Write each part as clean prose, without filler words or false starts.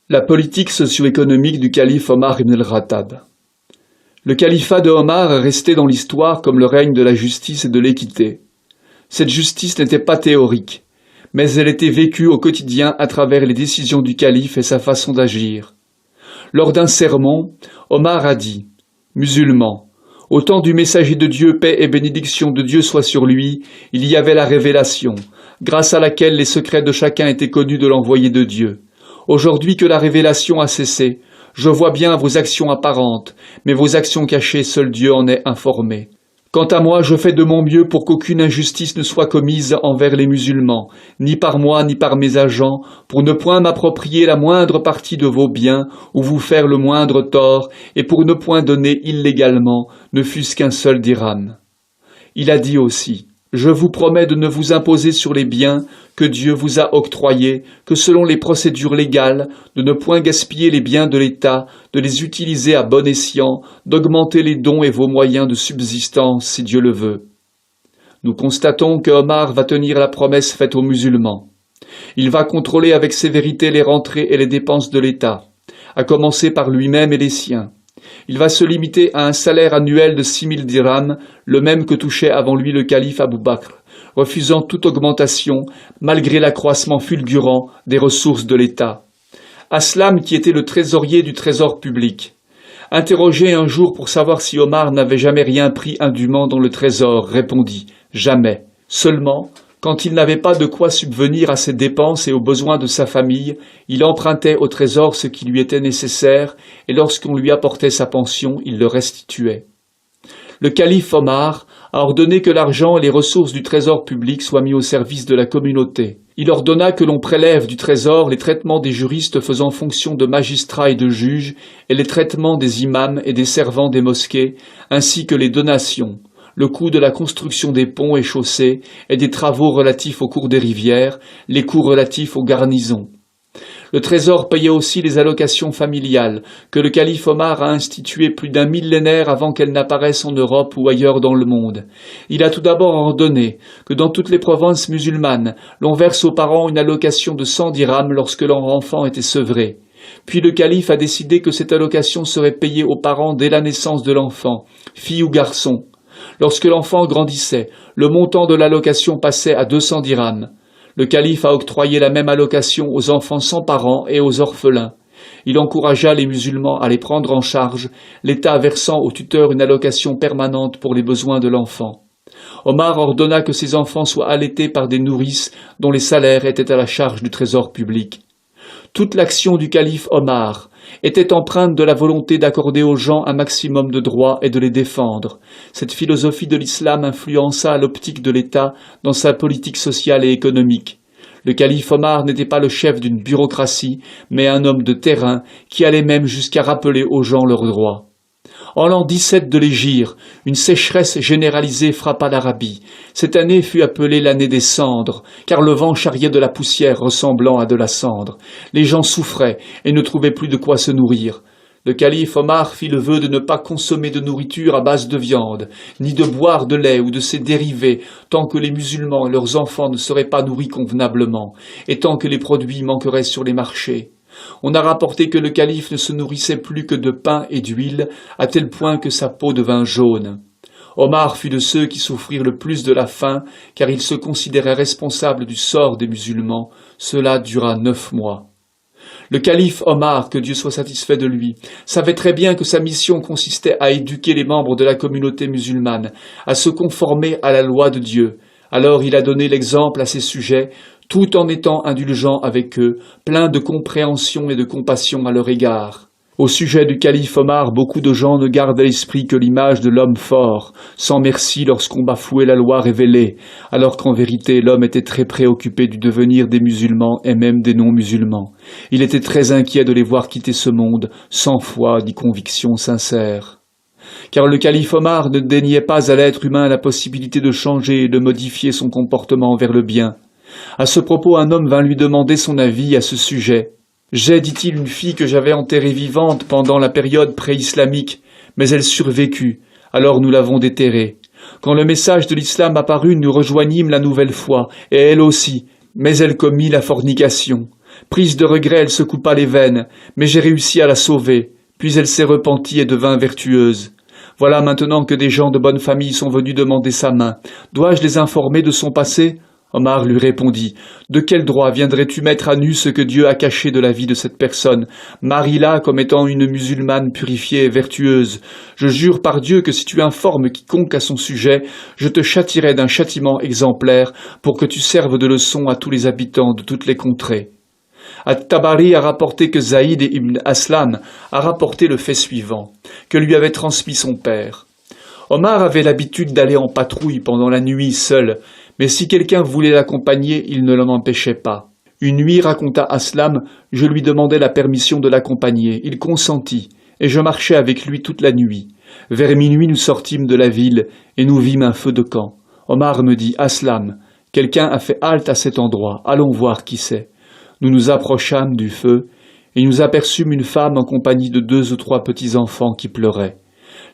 La politique socio-économique du calife Omar ibn al-Khattab. Le califat de Omar est resté dans l'histoire comme le règne de la justice et de l'équité. Cette justice n'était pas théorique, mais elle était vécue au quotidien à travers les décisions du calife et sa façon d'agir. Lors d'un sermon, Omar a dit « Musulmans, au temps du messager de Dieu, paix et bénédiction de Dieu soit sur lui, il y avait la révélation, grâce à laquelle les secrets de chacun étaient connus de l'envoyé de Dieu. Aujourd'hui que la révélation a cessé, je vois bien vos actions apparentes, mais vos actions cachées, seul Dieu en est informé. Quant à moi, je fais de mon mieux pour qu'aucune injustice ne soit commise envers les musulmans, ni par moi ni par mes agents, pour ne point m'approprier la moindre partie de vos biens, ou vous faire le moindre tort, et pour ne point donner illégalement, ne fût-ce qu'un seul dirham. Il a dit aussi, je vous promets de ne vous imposer sur les biens que Dieu vous a octroyés que selon les procédures légales, de ne point gaspiller les biens de l'État, de les utiliser à bon escient, d'augmenter les dons et vos moyens de subsistance si Dieu le veut. Nous constatons que Omar va tenir la promesse faite aux musulmans. Il va contrôler avec sévérité les rentrées et les dépenses de l'État, à commencer par lui-même et les siens. Il va se limiter à un salaire annuel de 6000 dirhams, le même que touchait avant lui le calife Abou Bakr, refusant toute augmentation malgré l'accroissement fulgurant des ressources de l'État. Aslam, qui était le trésorier du trésor public, interrogé un jour pour savoir si Omar n'avait jamais rien pris indûment dans le trésor, répondit « Jamais. Seulement, quand il n'avait pas de quoi subvenir à ses dépenses et aux besoins de sa famille, il empruntait au trésor ce qui lui était nécessaire, et lorsqu'on lui apportait sa pension, il le restituait. » Le calife Omar a ordonné que l'argent et les ressources du trésor public soient mis au service de la communauté. Il ordonna que l'on prélève du trésor les traitements des juristes faisant fonction de magistrats et de juges, et les traitements des imams et des servants des mosquées, ainsi que les donations, le coût de la construction des ponts et chaussées et des travaux relatifs aux cours des rivières, les coûts relatifs aux garnisons. Le trésor payait aussi les allocations familiales, que le calife Omar a instituées plus d'un millénaire avant qu'elles n'apparaissent en Europe ou ailleurs dans le monde. Il a tout d'abord ordonné que dans toutes les provinces musulmanes, l'on verse aux parents une allocation de 100 dirhams lorsque leur enfant était sevré. Puis le calife a décidé que cette allocation serait payée aux parents dès la naissance de l'enfant, fille ou garçon. Lorsque l'enfant grandissait, le montant de l'allocation passait à 200 dirhams. Le calife a octroyé la même allocation aux enfants sans parents et aux orphelins. Il encouragea les musulmans à les prendre en charge, l'État versant aux tuteurs une allocation permanente pour les besoins de l'enfant. Omar ordonna que ces enfants soient allaités par des nourrices dont les salaires étaient à la charge du trésor public. Toute l'action du calife Omar était empreinte de la volonté d'accorder aux gens un maximum de droits et de les défendre. Cette philosophie de l'islam influença l'optique de l'État dans sa politique sociale et économique. Le calife Omar n'était pas le chef d'une bureaucratie, mais un homme de terrain qui allait même jusqu'à rappeler aux gens leurs droits. En l'an 17 de l'Hégire, une sécheresse généralisée frappa l'Arabie. Cette année fut appelée l'année des cendres, car le vent charriait de la poussière ressemblant à de la cendre. Les gens souffraient et ne trouvaient plus de quoi se nourrir. Le calife Omar fit le vœu de ne pas consommer de nourriture à base de viande, ni de boire de lait ou de ses dérivés, tant que les musulmans et leurs enfants ne seraient pas nourris convenablement, et tant que les produits manqueraient sur les marchés. On a rapporté que le calife ne se nourrissait plus que de pain et d'huile, à tel point que sa peau devint jaune. Omar fut de ceux qui souffrirent le plus de la faim, car il se considérait responsable du sort des musulmans. Cela dura 9 mois. Le calife Omar, que Dieu soit satisfait de lui, savait très bien que sa mission consistait à éduquer les membres de la communauté musulmane, à se conformer à la loi de Dieu. Alors il a donné l'exemple à ses sujets, tout en étant indulgent avec eux, plein de compréhension et de compassion à leur égard. Au sujet du calife Omar, beaucoup de gens ne gardent à l'esprit que l'image de l'homme fort, sans merci lorsqu'on bafouait la loi révélée, alors qu'en vérité l'homme était très préoccupé du devenir des musulmans et même des non-musulmans. Il était très inquiet de les voir quitter ce monde, sans foi ni conviction sincère. Car le calife Omar ne déniait pas à l'être humain la possibilité de changer et de modifier son comportement vers le bien. À ce propos, un homme vint lui demander son avis à ce sujet. « J'ai, dit-il, une fille que j'avais enterrée vivante pendant la période pré-islamique, mais elle survécut, alors nous l'avons déterrée. Quand le message de l'islam apparut, nous rejoignîmes la nouvelle foi, et elle aussi, mais elle commit la fornication. Prise de regret, elle se coupa les veines, mais j'ai réussi à la sauver. Puis elle s'est repentie et devint vertueuse. Voilà maintenant que des gens de bonne famille sont venus demander sa main. Dois-je les informer de son passé ? Omar lui répondit. De quel droit viendrais-tu mettre à nu ce que Dieu a caché de la vie de cette personne ? Marie-la comme étant une musulmane purifiée et vertueuse. Je jure par Dieu que si tu informes quiconque à son sujet, je te châtierai d'un châtiment exemplaire pour que tu serves de leçon à tous les habitants de toutes les contrées. At-Tabari a rapporté que Zaïd ibn Aslam a rapporté le fait suivant, que lui avait transmis son père. Omar avait l'habitude d'aller en patrouille pendant la nuit seul, mais si quelqu'un voulait l'accompagner, il ne l'en empêchait pas. Une nuit, raconta Aslam, je lui demandai la permission de l'accompagner. Il consentit, et je marchai avec lui toute la nuit. Vers minuit, nous sortîmes de la ville, et nous vîmes un feu de camp. Omar me dit, Aslam, quelqu'un a fait halte à cet endroit, allons voir qui c'est. Nous nous approchâmes du feu, et nous aperçûmes une femme en compagnie de 2 ou 3 petits-enfants qui pleuraient.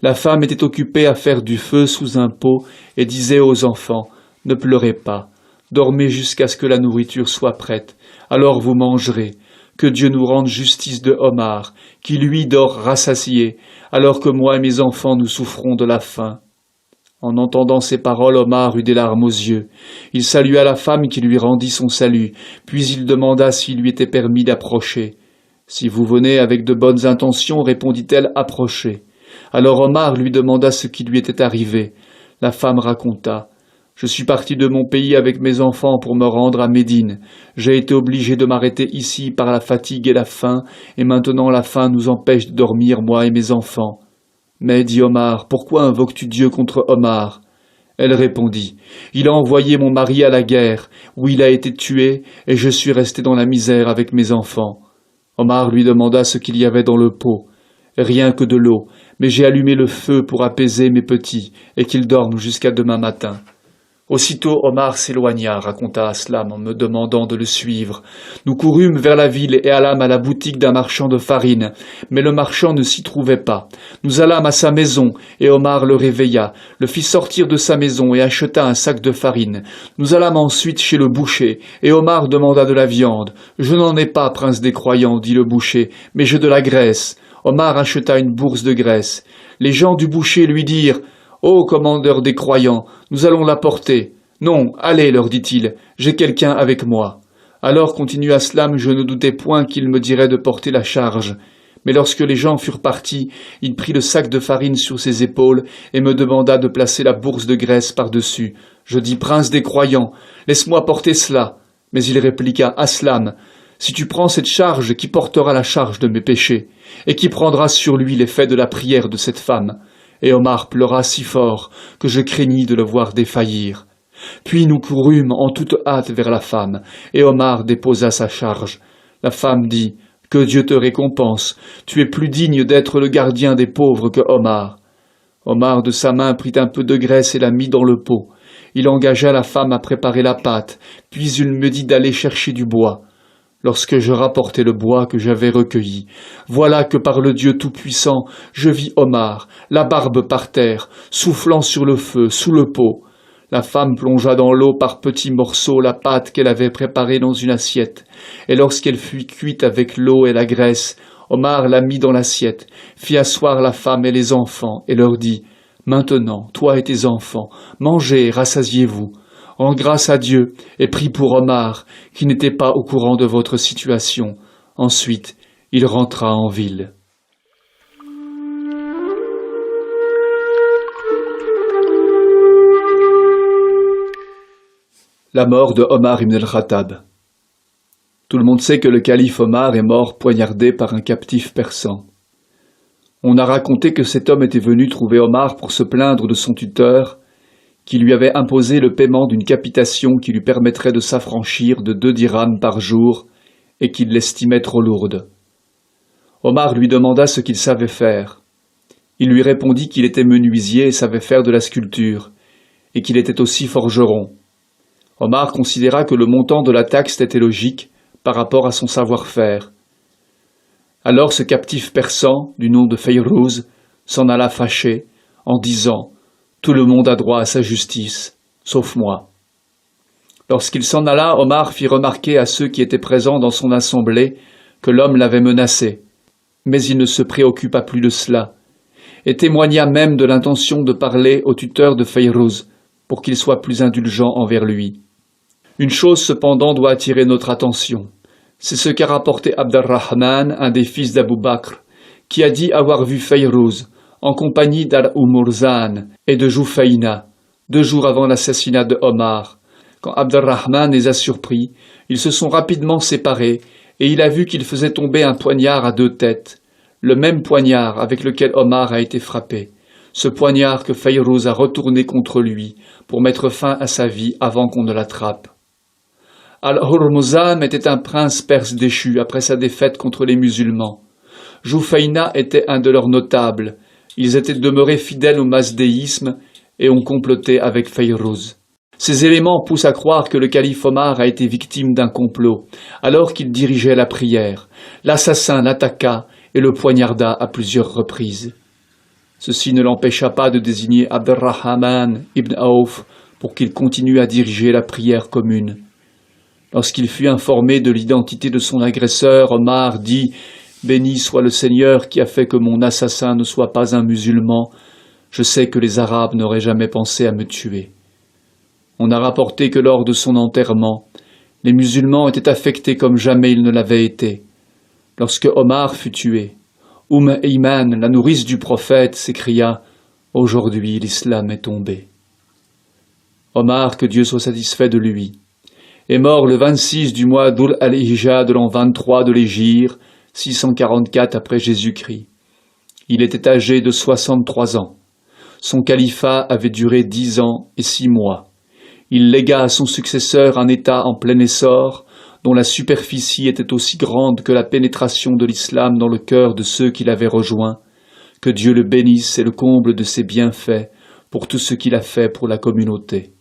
La femme était occupée à faire du feu sous un pot, et disait aux enfants, « Ne pleurez pas, dormez jusqu'à ce que la nourriture soit prête, alors vous mangerez. Que Dieu nous rende justice de Omar, qui lui dort rassasié, alors que moi et mes enfants nous souffrons de la faim. » En entendant ces paroles, Omar eut des larmes aux yeux. Il salua la femme qui lui rendit son salut, puis il demanda s'il lui était permis d'approcher. « Si vous venez avec de bonnes intentions, répondit-elle, approchez. » Alors Omar lui demanda ce qui lui était arrivé. La femme raconta. « Je suis parti de mon pays avec mes enfants pour me rendre à Médine. J'ai été obligé de m'arrêter ici par la fatigue et la faim, et maintenant la faim nous empêche de dormir, moi et mes enfants. » Mais, dit Omar, pourquoi invoques-tu Dieu contre Omar ? Elle répondit, il a envoyé mon mari à la guerre, où il a été tué, et je suis resté dans la misère avec mes enfants. Omar lui demanda ce qu'il y avait dans le pot. Rien que de l'eau, mais j'ai allumé le feu pour apaiser mes petits, et qu'ils dorment jusqu'à demain matin. Aussitôt Omar s'éloigna, raconta Aslam en me demandant de le suivre. Nous courûmes vers la ville et allâmes à la boutique d'un marchand de farine, mais le marchand ne s'y trouvait pas. Nous allâmes à sa maison, et Omar le réveilla, le fit sortir de sa maison et acheta un sac de farine. Nous allâmes ensuite chez le boucher, et Omar demanda de la viande. « Je n'en ai pas, prince des croyants, dit le boucher, mais j'ai de la graisse. » Omar acheta une bourse de graisse. Les gens du boucher lui dirent « Ô commandeur des croyants, nous allons l'apporter. »« Non, allez, leur dit-il, j'ai quelqu'un avec moi. » Alors, continua Aslam, je ne doutais point qu'il me dirait de porter la charge. Mais lorsque les gens furent partis, il prit le sac de farine sur ses épaules et me demanda de placer la bourse de graisse par-dessus. Je dis, prince des croyants, laisse-moi porter cela. Mais il répliqua, Aslam, si tu prends cette charge, qui portera la charge de mes péchés, et qui prendra sur lui l'effet de la prière de cette femme? Et Omar pleura si fort que je craignis de le voir défaillir. Puis nous courûmes en toute hâte vers la femme, et Omar déposa sa charge. La femme dit, « Que Dieu te récompense, tu es plus digne d'être le gardien des pauvres que Omar. » Omar de sa main prit un peu de graisse et la mit dans le pot. Il engagea la femme à préparer la pâte, puis il me dit d'aller chercher du bois. Lorsque je rapportai le bois que j'avais recueilli, voilà que par le Dieu Tout-Puissant, je vis Omar, la barbe par terre, soufflant sur le feu, sous le pot. La femme plongea dans l'eau par petits morceaux la pâte qu'elle avait préparée dans une assiette, et lorsqu'elle fut cuite avec l'eau et la graisse, Omar la mit dans l'assiette, fit asseoir la femme et les enfants, et leur dit « Maintenant, toi et tes enfants, mangez et rassasiez-vous. » Rends grâce à Dieu et prie pour Omar, qui n'était pas au courant de votre situation. Ensuite, il rentra en ville. La mort de Omar ibn al-Khattab. Tout le monde sait que le calife Omar est mort poignardé par un captif persan. On a raconté que cet homme était venu trouver Omar pour se plaindre de son tuteur, qui lui avait imposé le paiement d'une capitation qui lui permettrait de s'affranchir de 2 dirhams par jour et qu'il l'estimait trop lourde. Omar lui demanda ce qu'il savait faire. Il lui répondit qu'il était menuisier et savait faire de la sculpture, et qu'il était aussi forgeron. Omar considéra que le montant de la taxe était logique par rapport à son savoir-faire. Alors ce captif persan, du nom de Fayrouz, s'en alla fâché, en disant « Tout le monde a droit à sa justice, sauf moi. » Lorsqu'il s'en alla, Omar fit remarquer à ceux qui étaient présents dans son assemblée que l'homme l'avait menacé. Mais il ne se préoccupa plus de cela, et témoigna même de l'intention de parler au tuteur de Fayrouz pour qu'il soit plus indulgent envers lui. Une chose cependant doit attirer notre attention. C'est ce qu'a rapporté Abd-ar-Rahman, un des fils d'Abu Bakr, qui a dit avoir vu Fayrouz en compagnie d'Al-Umurzan et de Joufayna, 2 jours avant l'assassinat de Omar. Quand Abd-ar-Rahman les a surpris, ils se sont rapidement séparés et il a vu qu'il faisait tomber un poignard à 2 têtes, le même poignard avec lequel Omar a été frappé, ce poignard que Fayrouz a retourné contre lui pour mettre fin à sa vie avant qu'on ne l'attrape. Al-Hurmuzan était un prince perse déchu après sa défaite contre les musulmans. Joufayna était un de leurs notables. Ils étaient demeurés fidèles au mazdéisme et ont comploté avec Fayrouz. Ces éléments poussent à croire que le calife Omar a été victime d'un complot, alors qu'il dirigeait la prière. L'assassin l'attaqua et le poignarda à plusieurs reprises. Ceci ne l'empêcha pas de désigner Abd-ar-Rahman ibn Auf pour qu'il continue à diriger la prière commune. Lorsqu'il fut informé de l'identité de son agresseur, Omar dit « Béni soit le Seigneur qui a fait que mon assassin ne soit pas un musulman. Je sais que les Arabes n'auraient jamais pensé à me tuer. » On a rapporté que lors de son enterrement, les musulmans étaient affectés comme jamais ils ne l'avaient été. Lorsque Omar fut tué, Ayman, la nourrice du prophète, s'écria « Aujourd'hui l'islam est tombé ». Omar, que Dieu soit satisfait de lui, est mort le 26 du mois d'Ul al-Hijja de l'an 23 de l'Hégire, 644 après Jésus-Christ. Il était âgé de 63 ans. Son califat avait duré 10 ans et 6 mois. Il légua à son successeur un État en plein essor, dont la superficie était aussi grande que la pénétration de l'islam dans le cœur de ceux qui l'avaient rejoint. Que Dieu le bénisse et le comble de ses bienfaits pour tout ce qu'il a fait pour la communauté.